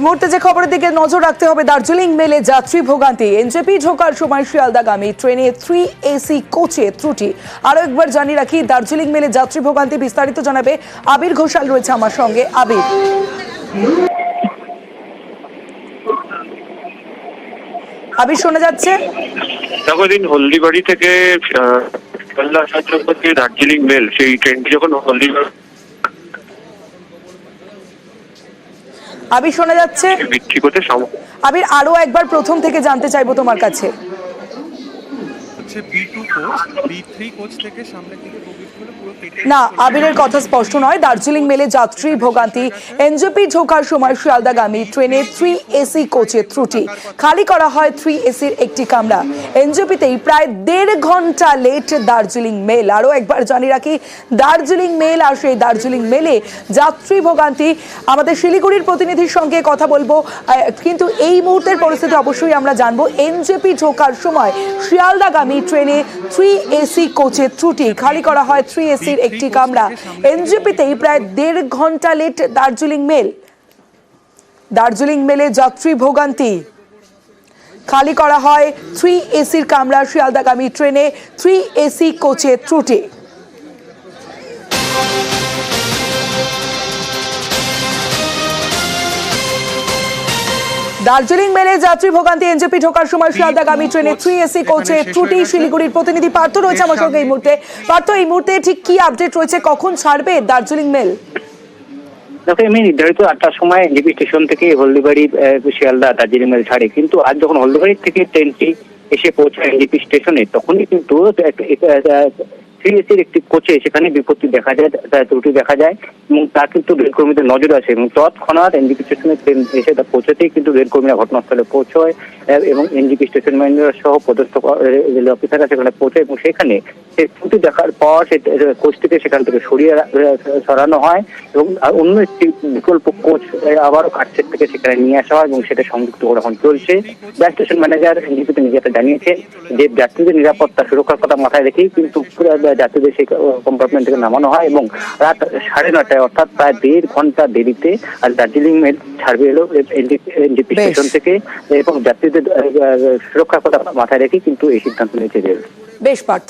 মুহূর্তে যে খবরের দিকে নজর রাখতে হবে, দার্জিলিং মেলে যাত্রী ভোগান্তি। এনজেপি ঢোকার সময় শিয়ালদাগামী ট্রেনে 3 AC কোচে ত্রুটি। আরো একবার জানিয়ে রাখি, দার্জিলিং মেলে যাত্রী ভোগান্তি। বিস্তারিত জানাবে আবির ঘোষাল, রয়েছে আমার সঙ্গে। আবির, আবির শোনা যাচ্ছে? দিন হলদিবাড়ি থেকে দার্জিলিং মেল, সেই ট্রেনটি যখন হলদিবাড়ি আবির শোনা যাচ্ছে? আবির, আরো একবার প্রথম থেকে জানতে চাইবো তোমার কাছে। না, আবিরের কথা স্পষ্ট নয়। দার্জিলিং মেলে যাত্রী ভোগান্তি। এনজেপি ঢোকার সময় শিয়ালদাগামী ট্রেনে 3 AC কোচে ত্রুটি। খালি করা হয় 3 ACর একটি কামরা। এনজেপিতেই প্রায় 1.5 ঘন্টা লেট দার্জিলিং মেল। আরো একবার জানিয়ে রাখি, দার্জিলিং মেল আর সেই দার্জিলিং মেলে যাত্রী ভোগান্তি। আমাদের শিলিগুড়ির প্রতিনিধির সঙ্গে কথা বলবো, কিন্তু এই মুহূর্তের পরিস্থিতি অবশ্যই আমরা জানবো। এনজেপি ঢোকার সময় শিয়ালদাগামী ট্রেনে 3 AC কোচে ত্রুটি। খালি করা হয় 3 ACর একটি কামরা। এনজেপিতেই প্রায় 1.5 ঘন্টা লেট দার্জিলিং মেল। দার্জিলিং মেলে যাত্রী ভোগান্তি। খালি করা হয় 3 ACর কামরা। শিয়ালদাগামী ট্রেনে 3 AC কোচে ত্রুটি। দার্জিলিং মেলে যাত্রী ভোগান্তি। এনজেপি ঢোকার সময় শিয়ালদাগামী ট্রেনে 3 AC কোচে ত্রুটি। শিলিগুড়ির প্রতিনিধি পার্থ রয়েছে আমার সঙ্গে এই মুহূর্তে। পার্থ, এই মুহূর্তে ঠিক কি আপডেট রয়েছে? কখন ছাড়বে দার্জিলিং মেল? দেখো, আমি নির্ধারিত 8টার সময় এনজেপি স্টেশন থেকে হলদিবাড়ি শিয়ালদা দার্জিলিং মেল ছাড়ে, কিন্তু আজ যখন হলদিবাড়ি থেকে ট্রেনটি এসে পৌঁছায় এনজেপি স্টেশনে, তখনই কিন্তু 3 ACর একটি কোচে সেখানে বিপত্তি দেখা যায়, ত্রুটি দেখা যায়, এবং তা কিন্তু রেলকর্মীদের নজরে আসে। এবং তৎক্ষণাৎ এনজেপি স্টেশনে ট্রেন এসে তা পৌঁছাতেই কিন্তু রেলকর্মীরা ঘটনাস্থলে পৌঁছয় এবং এনজেপি স্টেশন ম্যানেজার সহ পদস্থ রেল অফিসাররা সেখানে পৌঁছায়, এবং সেখানে সেই ত্রুটি দেখার পর সেই কোচটিকে সেখান থেকে সরানো হয় এবং অন্য একটি বিকল্প কোচ আবারও কাটসেট থেকে সেখানে নিয়ে আসা হয় এবং সেটা সংযুক্ত করা এখন চলছে। স্টেশন ম্যানেজার এনজেপিতে নিজেকে জানিয়েছেন যে যাত্রীদের নিরাপত্তা সুরক্ষার কথা মাথায় রেখেই কিন্তু যাত্রীদের সেই কম্পার্টমেন্ট থেকে নামানো হয় এবং রাত 9:30 অর্থাৎ প্রায় 1.5 ঘন্টা দেরিতে আর দার্জিলিং মেল ছাড়বে এলো এনজেপি স্টেশন থেকে, এবং যাত্রীদের সুরক্ষার কথা মাথায় রেখে কিন্তু এই সিদ্ধান্ত নিয়েছে রেল। বেশ পার্থ।